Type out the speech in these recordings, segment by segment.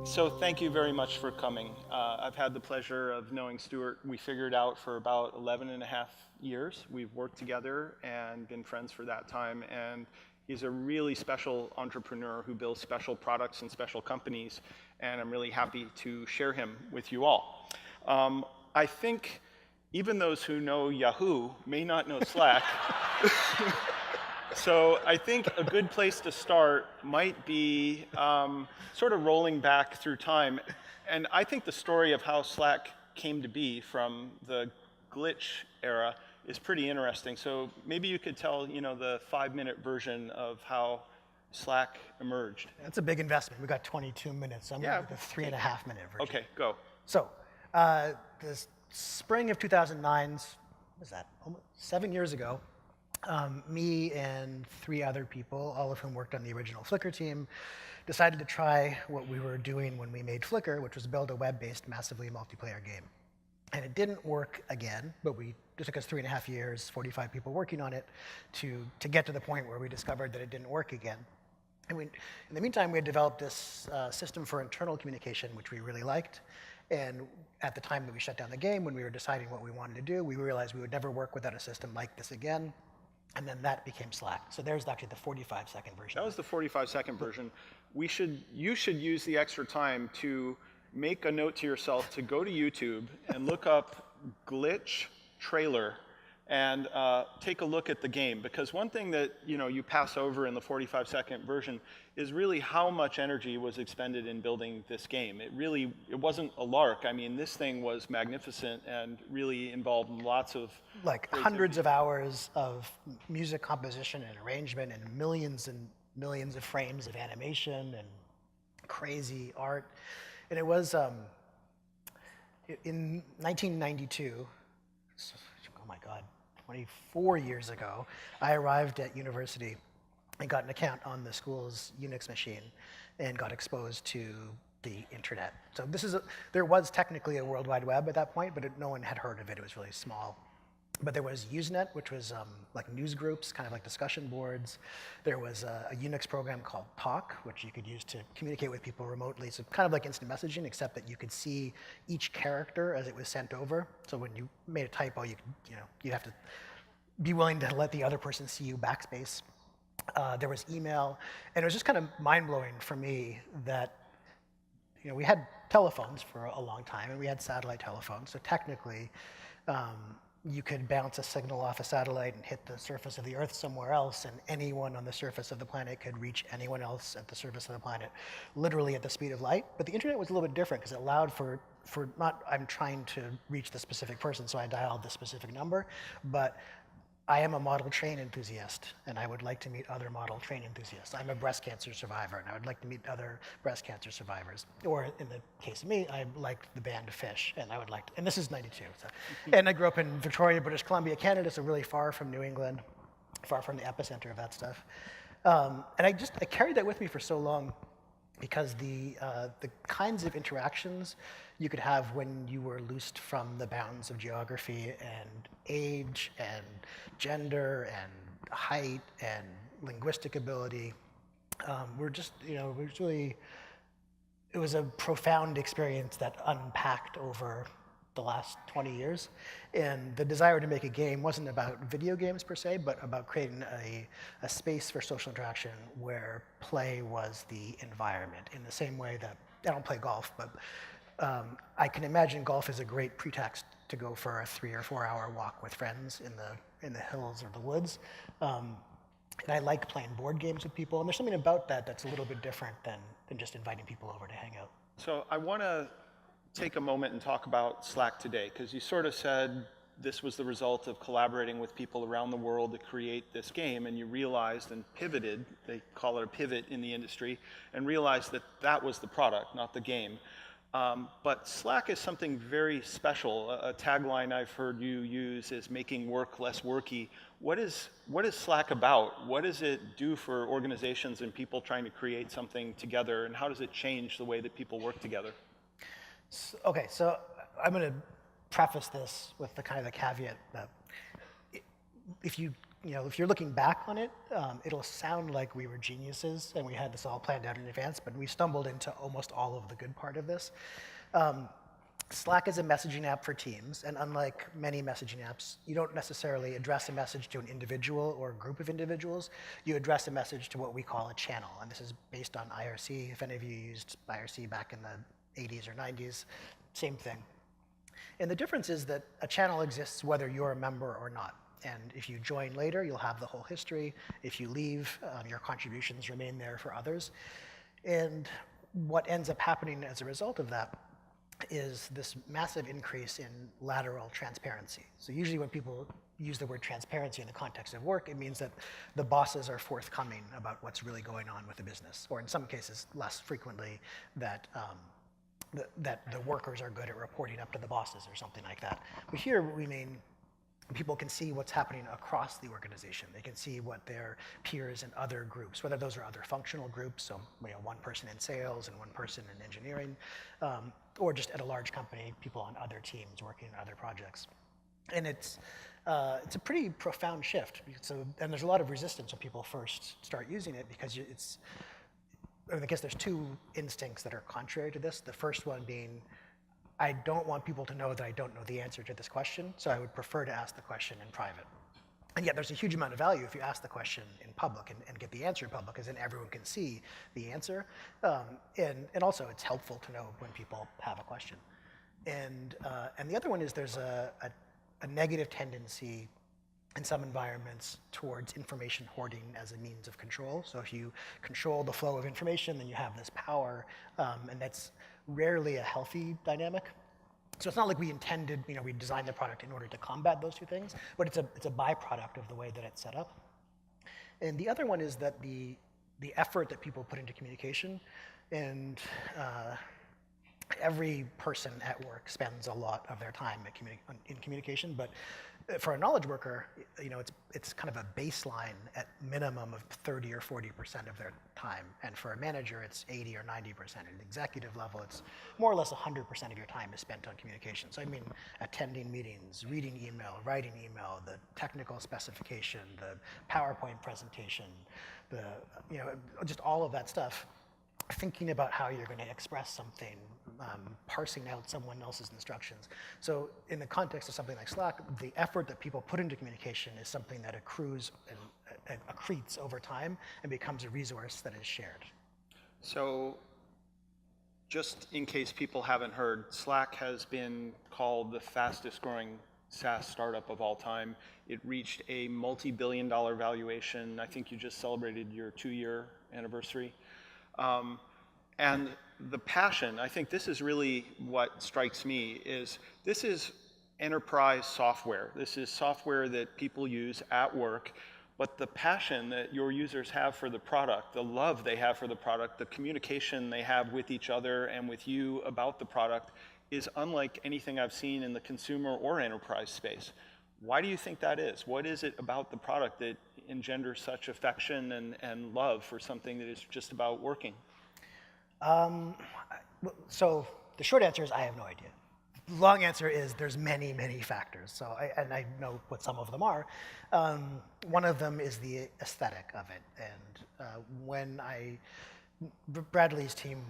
So thank you very much for coming. I've had the pleasure of knowing Stewart. We figured out for about 11 and a half years. We've worked together and been friends for that time. And he's a really special entrepreneur who builds special products and special companies. And I'm really happy to share him with you all. I think even those who know Yahoo may not know Slack. So I think a good place to start might be sort of rolling back through time. And I think the story of how Slack came to be from the glitch era is pretty interesting. So maybe you could tell, the 5-minute version of how Slack emerged. That's a big investment. We've got 22 minutes. So I'm going to do the 3.5-minute version. Okay, go. So the spring of 2009, what was that, almost 7 years ago, me and 3 other people, all of whom worked on the original Flickr team, decided to try what we were doing when we made Flickr, which was build a web-based, massively multiplayer game. And it didn't work again, but it took us 3.5 years, 45 people working on it, to get to the point where we discovered that it didn't work again. And in the meantime, we had developed this system for internal communication, which we really liked. And at the time that we shut down the game, when we were deciding what we wanted to do, we realized we would never work without a system like this again. And then that became Slack. So there's actually the 45-second version. That was the 45-second version. You should use the extra time to make a note to yourself to go to YouTube and look up glitch trailer and take a look at the game. Because one thing that you pass over in the 45-second version is really how much energy was expended in building this game. It wasn't a lark. I mean, this thing was magnificent and really involved lots of hundreds of hours of music composition and arrangement and millions of frames of animation and crazy art. And it was in 1992. Oh my God. 24 years ago, I arrived at university and got an account on the school's Unix machine and got exposed to the internet. So there was technically a World Wide Web at that point, but no one had heard of it. It was really small. But there was Usenet, which was like news groups, kind of like discussion boards. There was a Unix program called Talk, which you could use to communicate with people remotely. So kind of like instant messaging, except that you could see each character as it was sent over. So when you made a typo, you'd have to be willing to let the other person see you backspace. There was email, and it was just kind of mind-blowing for me that we had telephones for a long time, and we had satellite telephones. So technically, you could bounce a signal off a satellite and hit the surface of the Earth somewhere else, and anyone on the surface of the planet could reach anyone else at the surface of the planet, literally at the speed of light. But the internet was a little bit different because it allowed for not I'm trying to reach the specific person, so I dialed the specific number, but I am a model train enthusiast, and I would like to meet other model train enthusiasts. I'm a breast cancer survivor, and I would like to meet other breast cancer survivors. Or in the case of me, I liked the band Fish, and I would like to, and this is 92. And I grew up in Victoria, British Columbia, Canada, so really far from New England, far from the epicenter of that stuff. And I carried that with me for so long because the kinds of interactions you could have when you were loosed from the bounds of geography and age and gender and height and linguistic ability were just, it was a profound experience that unpacked over the last 20 years. And the desire to make a game wasn't about video games per se, but about creating a space for social interaction where play was the environment, in the same way that I don't play golf, but I can imagine golf is a great pretext to go for a 3 or 4 hour walk with friends in the hills or the woods. And I like playing board games with people, and there's something about that that's a little bit different than just inviting people over to hang out. So I want to take a moment and talk about Slack today, because you sort of said this was the result of collaborating with people around the world to create this game, and you realized and pivoted, they call it a pivot in the industry, and realized that that was the product, not the game. But Slack is something very special. A tagline I've heard you use is making work less worky. What is Slack about? What does it do for organizations and people trying to create something together, and how does it change the way that people work together? Okay, so I'm going to preface this with the kind of the caveat that if you if you're looking back on it, it'll sound like we were geniuses and we had this all planned out in advance, but we stumbled into almost all of the good part of this. Slack is a messaging app for teams, and unlike many messaging apps, you don't necessarily address a message to an individual or a group of individuals. You address a message to what we call a channel, and this is based on IRC. If any of you used IRC back in the 80s or 90s, same thing. And the difference is that a channel exists whether you're a member or not. And if you join later, you'll have the whole history. If you leave, your contributions remain there for others. And what ends up happening as a result of that is this massive increase in lateral transparency. So usually when people use the word transparency in the context of work, it means that the bosses are forthcoming about what's really going on with the business, or in some cases, less frequently, that the workers are good at reporting up to the bosses or something like that. But here we mean people can see what's happening across the organization. They can see what their peers in other groups, whether those are other functional groups, so one person in sales and one person in engineering, or just at a large company, people on other teams working on other projects. And it's a pretty profound shift. And there's a lot of resistance when people first start using it because I guess there's two instincts that are contrary to this. The first one being, I don't want people to know that I don't know the answer to this question, so I would prefer to ask the question in private. And yet there's a huge amount of value if you ask the question in public and get the answer in public, because then everyone can see the answer. And also it's helpful to know when people have a question. And the other one is there's a negative tendency in some environments towards information hoarding as a means of control. So if you control the flow of information, then you have this power, and that's rarely a healthy dynamic. So it's not like we intended, we designed the product in order to combat those two things, but it's a byproduct of the way that it's set up. And the other one is that the effort that people put into communication, and every person at work spends a lot of their time in communication, but for a knowledge worker, it's kind of a baseline at minimum of 30 or 40% of their time. And for a manager, it's 80 or 90%. At the executive level, it's more or less 100% of your time is spent on communication. So I mean, attending meetings, reading email, writing email, the technical specification, the PowerPoint presentation, just all of that stuff. Thinking about how you're going to express something, parsing out someone else's instructions. So in the context of something like Slack, the effort that people put into communication is something that accrues and accretes over time and becomes a resource that is shared. So just in case people haven't heard, Slack has been called the fastest growing SaaS startup of all time. It reached a multi-billion-dollar valuation. I think you just celebrated your 2-year anniversary. And the passion, I think this is really what strikes me, is this is enterprise software. This is software that people use at work, but the passion that your users have for the product, the love they have for the product, the communication they have with each other and with you about the product is unlike anything I've seen in the consumer or enterprise space. Why do you think that is? What is it about the product that engenders such affection and love for something that is just about working? So the short answer is I have no idea. The long answer is there's many, many factors. So I know what some of them are. One of them is the aesthetic of it. And when Bradley's team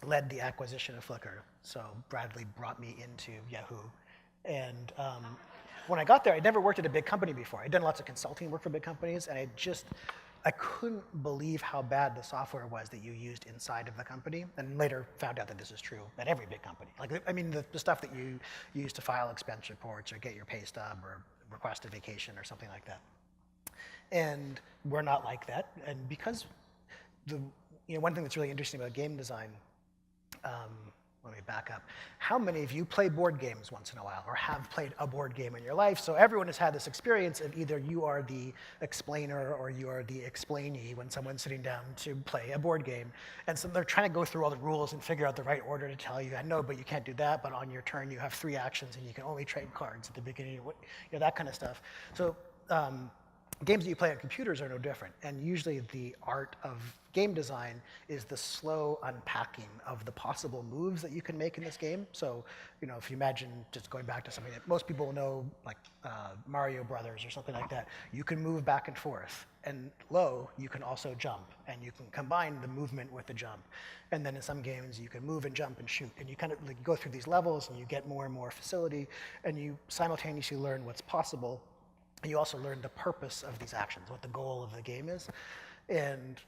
led the acquisition of Flickr, so Bradley brought me into Yahoo. And when I got there, I'd never worked at a big company before. I'd done lots of consulting work for big companies, and I couldn't believe how bad the software was that you used inside of the company, and later found out that this is true at every big company. The stuff that you use to file expense reports or get your pay stub or request a vacation or something like that. And we're not like that. And because one thing that's really interesting about game design, let me back up. How many of you play board games once in a while or have played a board game in your life? So everyone has had this experience of either you are the explainer or you are the explainee when someone's sitting down to play a board game. And so they're trying to go through all the rules and figure out the right order to tell you, I know, but you can't do that, but on your turn you have 3 actions and you can only trade cards at the beginning, that kind of stuff. So games that you play on computers are no different. And usually the art of game design is the slow unpacking of the possible moves that you can make in this game. So, if you imagine just going back to something that most people know, like Mario Brothers or something like that, you can move back and forth. And you can also jump, and you can combine the movement with the jump. And then in some games, you can move and jump and shoot. And you kind of go through these levels, and you get more and more facility, and you simultaneously learn what's possible. And you also learn the purpose of these actions, what the goal of the game is, and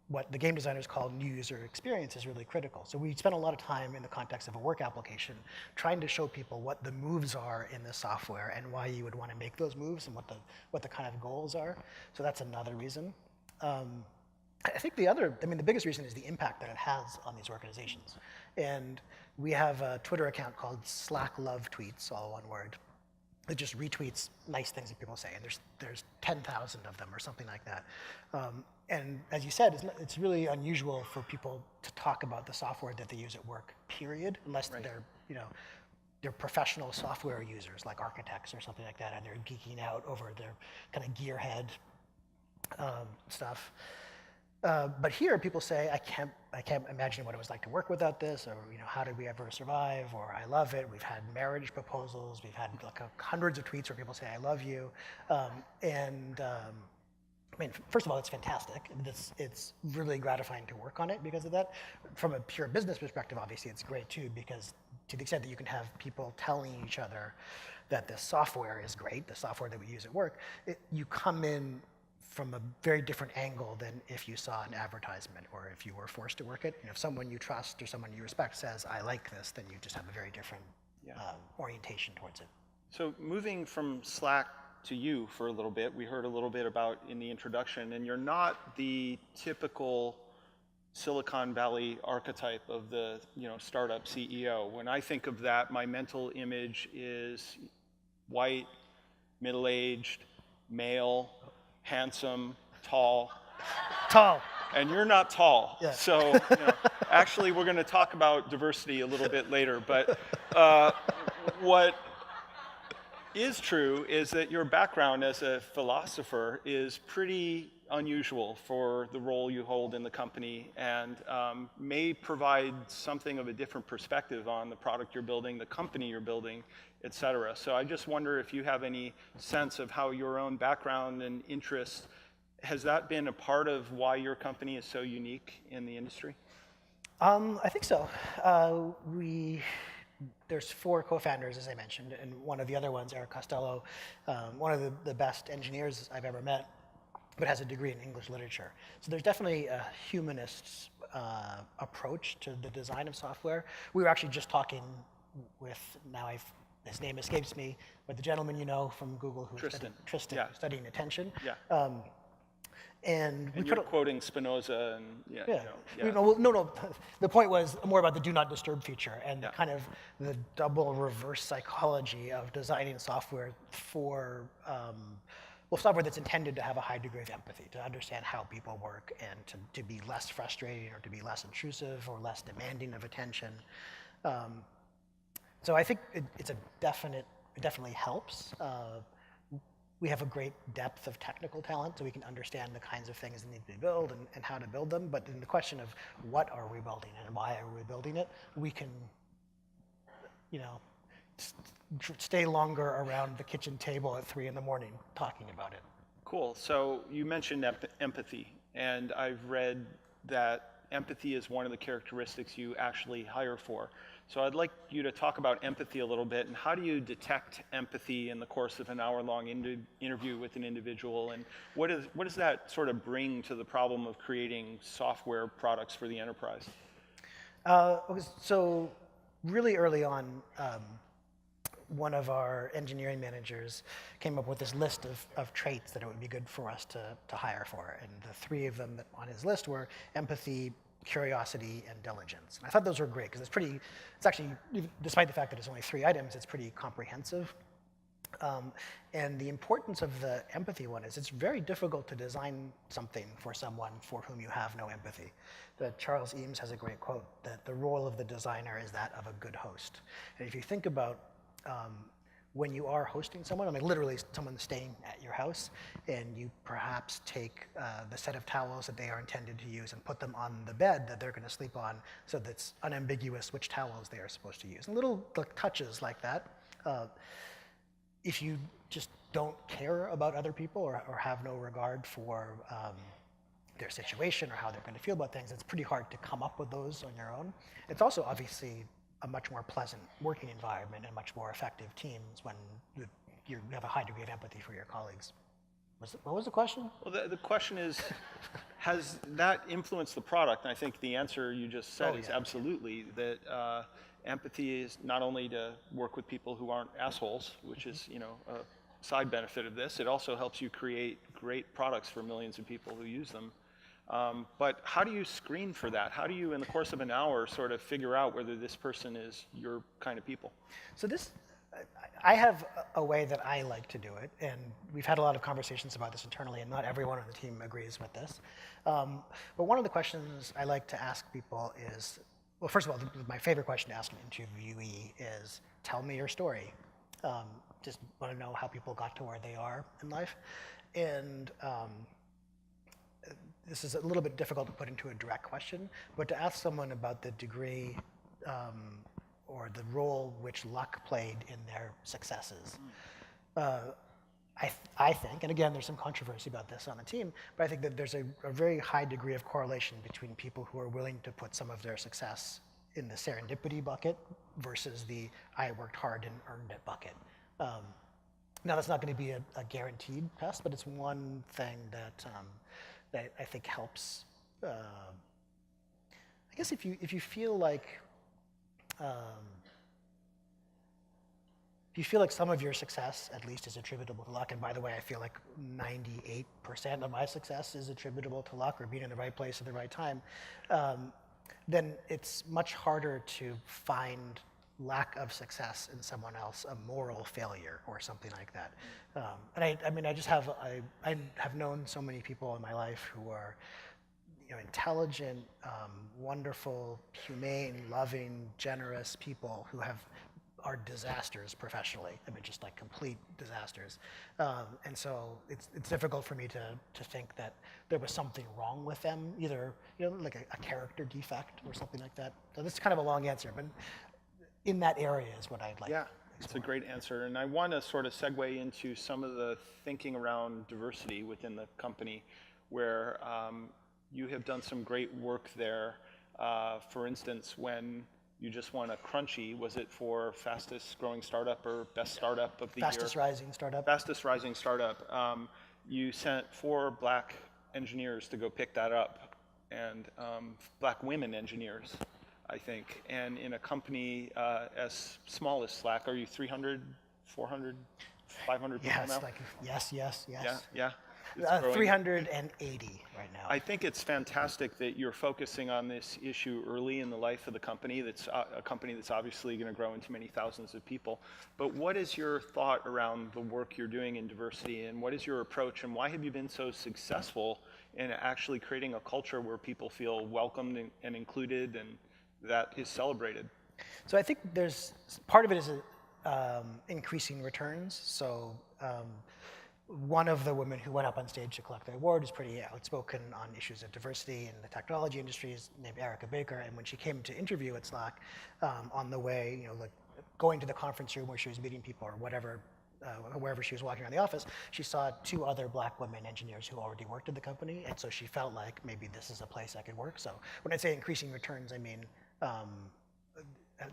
what the game designers call new user experience is really critical. So we spend a lot of time in the context of a work application trying to show people what the moves are in the software and why you would want to make those moves and what the kind of goals are. So that's another reason. I think the biggest reason is the impact that it has on these organizations. And we have a Twitter account called Slack Love Tweets, all one word. It just retweets nice things that people say, and there's 10,000 of them or something like that. And as you said, it's really unusual for people to talk about the software that they use at work, period, unless they're professional software users, like architects or something like that, and they're geeking out over their kind of gearhead stuff. But here, people say, I can't imagine what it was like to work without this, or how did we ever survive, or I love it. We've had marriage proposals. We've had hundreds of tweets where people say, I love you. First of all, it's fantastic. It's really gratifying to work on it because of that. From a pure business perspective, obviously, it's great too, because to the extent that you can have people telling each other that this software is great, the software that we use at work, you come in from a very different angle than if you saw an advertisement or if you were forced to work it. If someone you trust or someone you respect says, I like this, then you just have a very different orientation towards it. So moving from Slack to you for a little bit, we heard a little bit about in the introduction, and you're not the typical Silicon Valley archetype of the startup CEO. When I think of that, my mental image is white, middle-aged, male, handsome, tall. Tall. And you're not tall. Yeah. So actually, we're going to talk about diversity a little bit later. But what is true is that your background as a philosopher is pretty unusual for the role you hold in the company, and may provide something of a different perspective on the product you're building, the company you're building, et cetera. So I just wonder if you have any sense of how your own background and interest, has that been a part of why your company is so unique in the industry? I think so. There's 4 co-founders, as I mentioned, and one of the other ones, Eric Costello, one of the best engineers I've ever met, but has a degree in English literature. So there's definitely a humanist approach to the design of software. We were actually just talking with, his name escapes me, but the gentleman from Google who's Tristan, studying attention. Yeah. And you're quoting Spinoza and No. The point was more about the do not disturb feature and kind of the double reverse psychology of designing software for software that's intended to have a high degree of empathy, to understand how people work and to be less frustrating or to be less intrusive or less demanding of attention. So I think it definitely helps. We have a great depth of technical talent, so we can understand the kinds of things that need to be built and how to build them. But in the question of what are we building and why are we building it, we can, stay longer around the kitchen table at 3 a.m. talking about it. Cool. So you mentioned empathy, and I've read that empathy is one of the characteristics you actually hire for. So I'd like you to talk about empathy a little bit, and how do you detect empathy in the course of an hour-long interview with an individual, and what does that sort of bring to the problem of creating software products for the enterprise? So really early on, one of our engineering managers came up with this list of traits that it would be good for us to hire for, and the 3 of them on his list were empathy, curiosity, and diligence. And I thought those were great because it's actually, despite the fact that it's only 3 items, it's pretty comprehensive. And the importance of the empathy one is it's very difficult to design something for someone for whom you have no empathy. Charles Eames has a great quote that the role of the designer is that of a good host. And if you think about when you are hosting someone, I mean literally someone staying at your house, and you perhaps take the set of towels that they are intended to use and put them on the bed that they're going to sleep on, so that it's unambiguous which towels they are supposed to use. And little touches like that. If you just don't care about other people or have no regard for their situation or how they're going to feel about things, it's pretty hard to come up with those on your own. It's also obviously a much more pleasant working environment and much more effective teams when you have a high degree of empathy for your colleagues. What was the question? Well, the question is, has that influenced the product? And I think the answer you just said is absolutely, that empathy is not only to work with people who aren't assholes, which is, you know, a side benefit of this. It also helps you create great products for millions of people who use them. But how do you screen for that? How do you, in the course of an hour, sort of figure out whether this person is your kind of people? So I have a way that I like to do it, and we've had a lot of conversations about this internally, and not everyone on the team agrees with this. But one of the questions I like to ask people is, well, first of all, my favorite question to ask an interviewee is, tell me your story. Just want to know how people got to where they are in life. And this is a little bit difficult to put into a direct question, but to ask someone about the degree or the role which luck played in their successes. I think, and again, there's some controversy about this on the team, but I think that there's a very high degree of correlation between people who are willing to put some of their success in the serendipity bucket versus the I worked hard and earned it bucket. Now, that's not going to be a guaranteed test, but it's one thing that I think helps. I guess if you feel like some of your success, at least, is attributable to luck, and by the way, I feel like 98% of my success is attributable to luck or being in the right place at the right time, then it's much harder to find lack of success in someone else a moral failure or something like that. And I mean, I have known so many people in my life who are, you know, intelligent, wonderful, humane, loving, generous people who are disasters professionally. I mean, just like complete disasters. And so it's difficult for me to think that there was something wrong with them, either, you know, like a character defect or something like that. So this is kind of a long answer, but in that area is what I'd like. Yeah, it's a great answer. And I want to sort of segue into some of the thinking around diversity within the company, where you have done some great work there. For instance, when you just won a Crunchy, was it for fastest growing startup or best startup of the year? Fastest rising startup. Fastest rising startup. You sent 4 black engineers to go pick that up, and black women engineers, I think. And in a company as small as Slack, are you 300, 400, 500 people now? Yes. Yeah. 380 right now. I think it's fantastic that you're focusing on this issue early in the life of the company. That's a company that's obviously going to grow into many thousands of people. But what is your thought around the work you're doing in diversity, and what is your approach, and why have you been so successful in actually creating a culture where people feel welcomed and included, and that is celebrated? So I think there's part of it is increasing returns. So one of the women who went up on stage to collect the award is pretty outspoken on issues of diversity in the technology industry, is named Erica Baker. And when she came to interview at Slack, on the way, you know, like going to the conference room where she was meeting people or whatever, wherever she was walking around the office, she saw 2 other black women engineers who already worked at the company, and so she felt like maybe this is a place I could work. So when I say increasing returns, I mean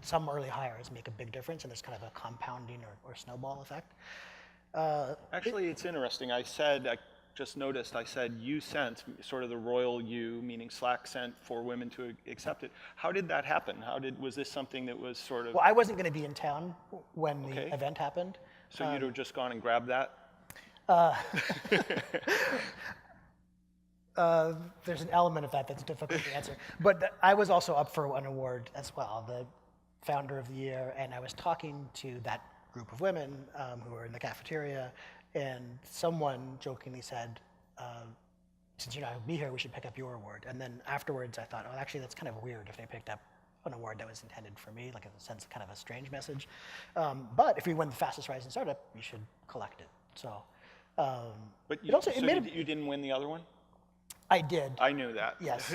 some early hires make a big difference, and there's kind of a compounding or snowball effect. Actually, it's interesting. I just noticed, I said you sent, sort of the royal you, meaning Slack sent 4 women to accept it. How did that happen? Was this something that was sort of... Well, I wasn't going to be in town when the event happened. So you'd have just gone and grabbed that? There's an element of that that's difficult to answer. But I was also up for an award as well, the Founder of the Year, and I was talking to that group of women who were in the cafeteria, and someone jokingly said, since you're not going to be here, we should pick up your award. And then afterwards I thought, oh, actually that's kind of weird if they picked up an award that was intended for me, like in a sense, kind of a strange message. But if we win the fastest rising startup, you should collect it. So, But it also, you didn't win the other one? I did. I knew that. Yes.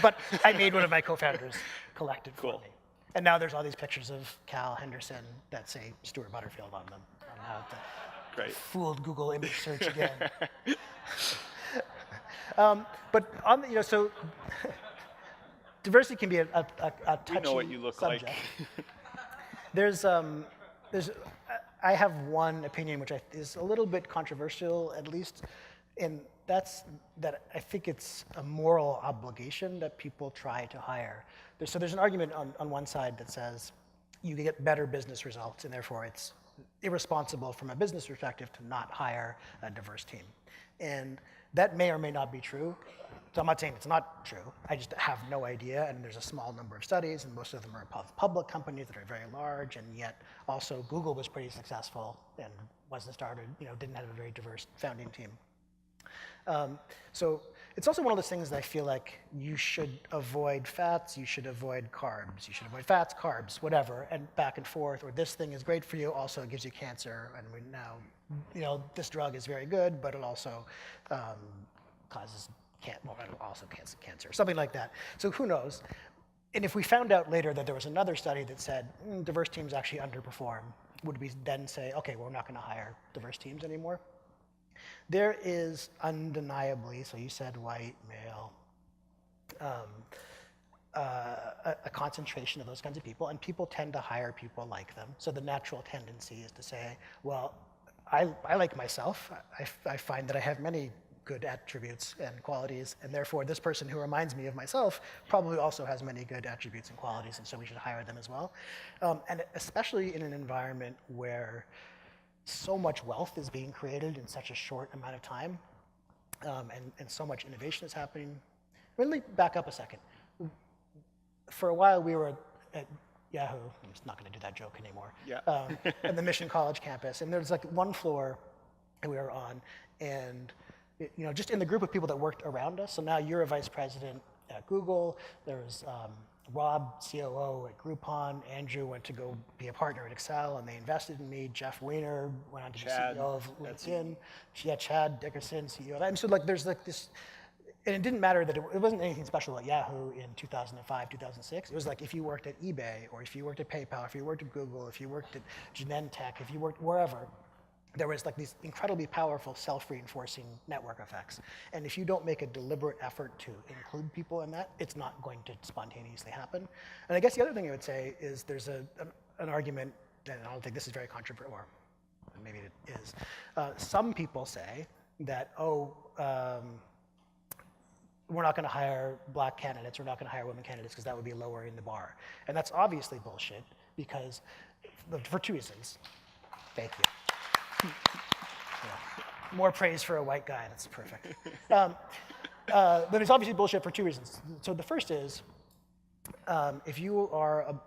But I made one of my co-founders collect it for Cool. me. And now there's all these pictures of Cal Henderson that say Stewart Butterfield on them. On how Great. fooled Google image search again. But on the, so diversity can be a touchy We know what you look subject. like. I have one opinion which is a little bit controversial, at least, and that's that I think it's a moral obligation that people try to hire. So there's an argument on one side that says you get better business results, and therefore it's irresponsible from a business perspective to not hire a diverse team. And that may or may not be true. So I'm not saying it's not true. I just have no idea, and there's a small number of studies, and most of them are public companies that are very large, and yet also Google was pretty successful and wasn't started, didn't have a very diverse founding team. So it's also one of those things that I feel like you should avoid fats, you should avoid carbs, you should avoid fats, carbs, whatever, and back and forth, or this thing is great for you, also it gives you cancer, and we now, this drug is very good, but it also causes it'll also cause cancer, something like that. So who knows? And if we found out later that there was another study that said diverse teams actually underperform, would we then say, okay, well, we're not going to hire diverse teams anymore? There is undeniably, so you said white, male, a concentration of those kinds of people, and people tend to hire people like them. So the natural tendency is to say, well, I like myself. I find that I have many good attributes and qualities, and therefore this person who reminds me of myself probably also has many good attributes and qualities, and so we should hire them as well. And especially in an environment where so much wealth is being created in such a short amount of time, and so much innovation is happening. Let me back up a second. For a while we were at Yahoo, I'm just not going to do that joke anymore, in the Mission College campus, and there's like one floor that we were on, and just in the group of people that worked around us. So now you're a vice president at Google. There was Rob, COO at Groupon. Andrew went to go be a partner at Excel, and they invested in me. Jeff Weiner went on to be CEO of LinkedIn. Chad Dickerson, CEO of that. And so there's this, and it didn't matter that it wasn't anything special at Yahoo in 2005, 2006. It was like if you worked at eBay, or if you worked at PayPal, if you worked at Google, if you worked at Genentech, if you worked wherever, there was like these incredibly powerful self-reinforcing network effects. And if you don't make a deliberate effort to include people in that, it's not going to spontaneously happen. And I guess the other thing I would say is there's an argument, and I don't think this is very controversial, or maybe it is. Some people say that, we're not going to hire black candidates, we're not going to hire women candidates because that would be lowering the bar. And that's obviously bullshit, because for two reasons. Thank you. More praise for a white guy, that's perfect. But it's obviously bullshit for two reasons. So the first is, if you are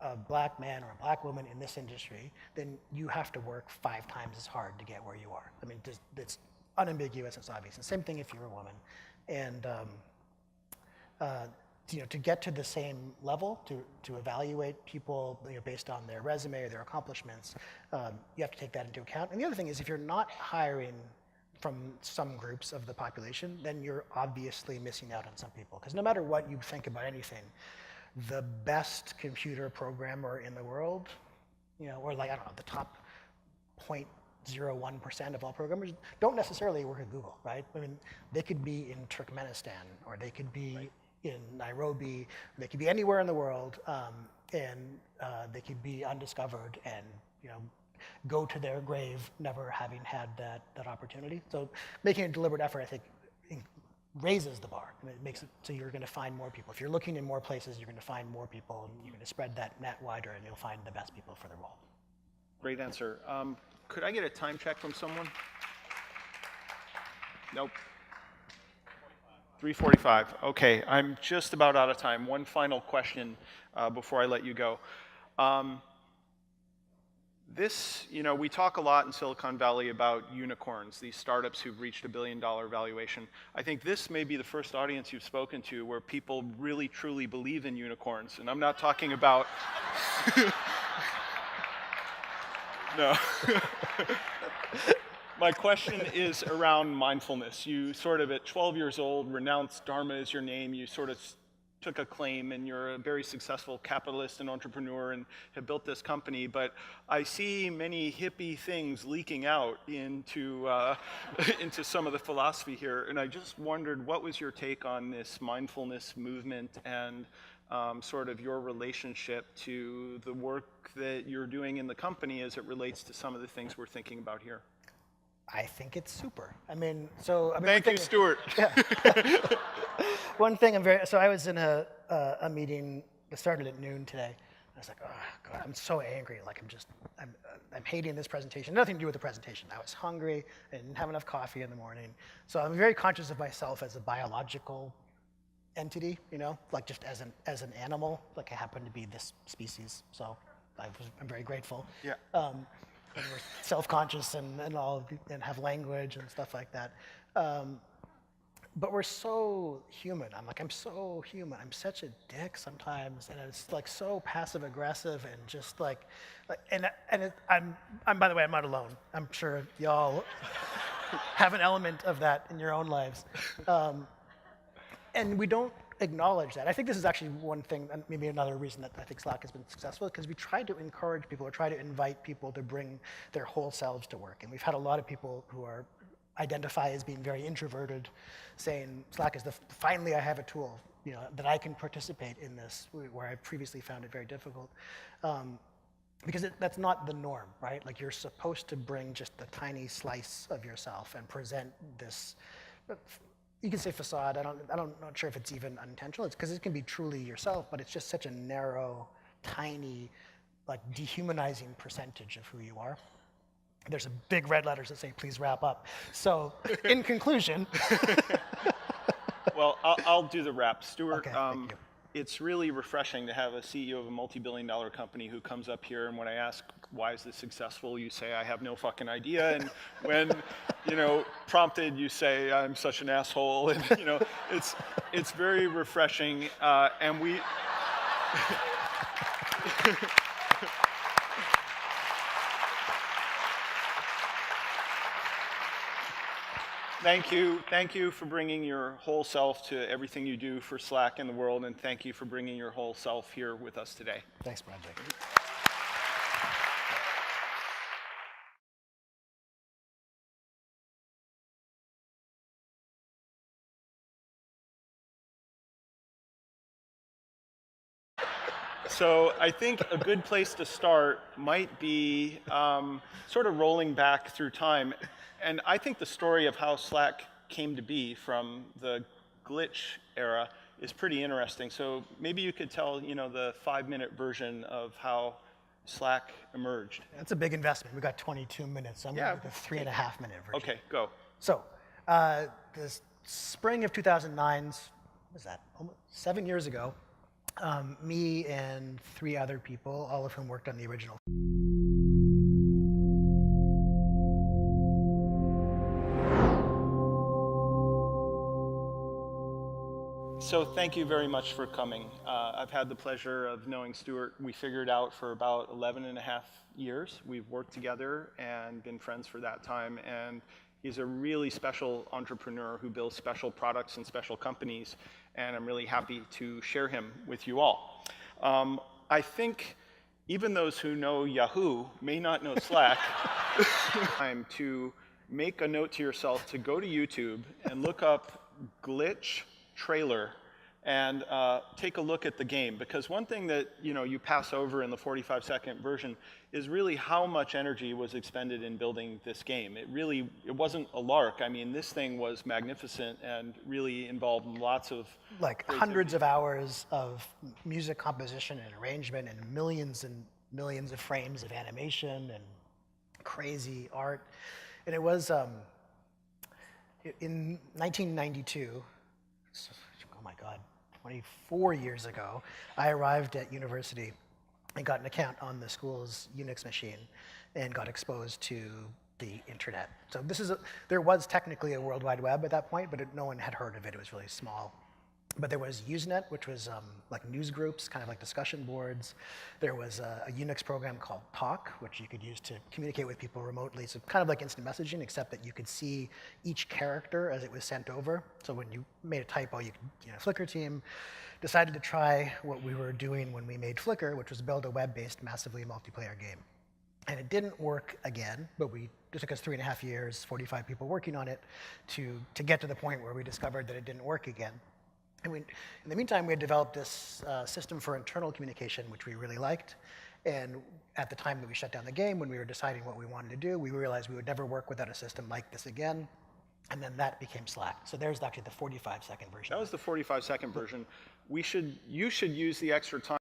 a black man or a black woman in this industry, then you have to work 5 times as hard to get where you are. I mean, it's unambiguous, it's obvious. And same thing if you're a woman. And to get to the same level, to evaluate people based on their resume or their accomplishments, you have to take that into account. And the other thing is, if you're not hiring from some groups of the population, then you're obviously missing out on some people. Because no matter what you think about anything, the best computer programmer in the world, or like, I don't know, the top 0.01% of all programmers don't necessarily work at Google, right? I mean, they could be in Turkmenistan, or they could be in Nairobi, they could be anywhere in the world, and they could be undiscovered and go to their grave never having had that opportunity. So making a deliberate effort, I think, raises the bar. And it makes it so you're going to find more people. If you're looking in more places, you're going to find more people, and you're going to spread that net wider, and you'll find the best people for the role. Great answer. Could I get a time check from someone? Nope. 3:45. Okay, I'm just about out of time. One final question before I let you go. This, we talk a lot in Silicon Valley about unicorns, these startups who've reached $1 billion valuation. I think this may be the first audience you've spoken to where people really truly believe in unicorns. And I'm not talking about, no. My question is around mindfulness. You sort of at 12 years old renounced Dharma as your name. You sort of took a claim and you're a very successful capitalist and entrepreneur and have built this company, but I see many hippie things leaking out into, into some of the philosophy here, and I just wondered what was your take on this mindfulness movement and sort of your relationship to the work that you're doing in the company as it relates to some of the things we're thinking about here. I think it's super. Thank you, Stewart. One thing so I was in a meeting that started at noon today. I was like, oh God, I'm so angry. Like I'm hating this presentation. Nothing to do with the presentation. I was hungry. I didn't have enough coffee in the morning. So I'm very conscious of myself as a biological entity, like just as an animal. Like I happen to be this species. So I'm very grateful. Yeah. And we're self-conscious and have language and stuff like that. But we're so human. I'm so human. I'm such a dick sometimes, and it's like so passive aggressive and just by the way, I'm not alone. I'm sure y'all have an element of that in your own lives, and we don't acknowledge that. I think this is actually one thing, and maybe another reason that I think Slack has been successful, because we try to encourage people or try to invite people to bring their whole selves to work. And we've had a lot of people who identify as being very introverted, saying Slack is finally I have a tool, that I can participate in this, where I previously found it very difficult. Because that's not the norm, right? Like you're supposed to bring just a tiny slice of yourself and present this. You can say facade. I'm not sure if it's even unintentional. It's because it can be truly yourself, but it's just such a narrow, tiny, like dehumanizing percentage of who you are. There's a big red letters that say, "Please wrap up." So, in conclusion, well, I'll do the wrap, Stewart. Okay, thank you. It's really refreshing to have a CEO of a multi-billion-dollar company who comes up here, and when I ask, why is this successful, you say, I have no fucking idea. And when, prompted, you say, I'm such an asshole. And, it's very refreshing. And we... Thank you for bringing your whole self to everything you do for Slack in the world, and thank you for bringing your whole self here with us today. Thanks, Project. So I think a good place to start might be sort of rolling back through time. And I think the story of how Slack came to be from the glitch era is pretty interesting. So maybe you could tell, the 5-minute version of how Slack emerged. That's a big investment. We've got 22 minutes. So I'm going to do the 3.5-minute version. Okay, go. So, the spring of 2009, what was that? Almost 7 years ago, me and 3 other people, all of whom worked on the original. So thank you very much for coming. I've had the pleasure of knowing Stewart. We figured out for about 11.5 years. We've worked together and been friends for that time. And he's a really special entrepreneur who builds special products and special companies. And I'm really happy to share him with you all. I think even those who know Yahoo may not know Slack. Time to make a note to yourself to go to YouTube and look up glitch trailer and take a look at the game, because one thing that you pass over in the 45-second version is really how much energy was expended in building this game. It wasn't a lark. I mean, this thing was magnificent and really involved lots of hundreds of hours of music composition and arrangement and millions of frames of animation and crazy art. And it was in 1992. Oh my God, 24 years ago, I arrived at university and got an account on the school's Unix machine and got exposed to the internet. So there was technically a World Wide Web at that point, but no one had heard of it. It was really small. But there was Usenet, which was like news groups, kind of like discussion boards. There was a Unix program called Talk, which you could use to communicate with people remotely. So kind of like instant messaging, except that you could see each character as it was sent over. So when you made a typo, Flickr team decided to try what we were doing when we made Flickr, which was build a web-based, massively multiplayer game. And it didn't work again, but it took us 3.5 years, 45 people working on it, to get to the point where we discovered that it didn't work again. And in the meantime, we had developed this system for internal communication, which we really liked. And at the time that we shut down the game, when we were deciding what we wanted to do, we realized we would never work without a system like this again. And then that became Slack. So there's actually the 45-second version. That was the 45-second version. You should use the extra time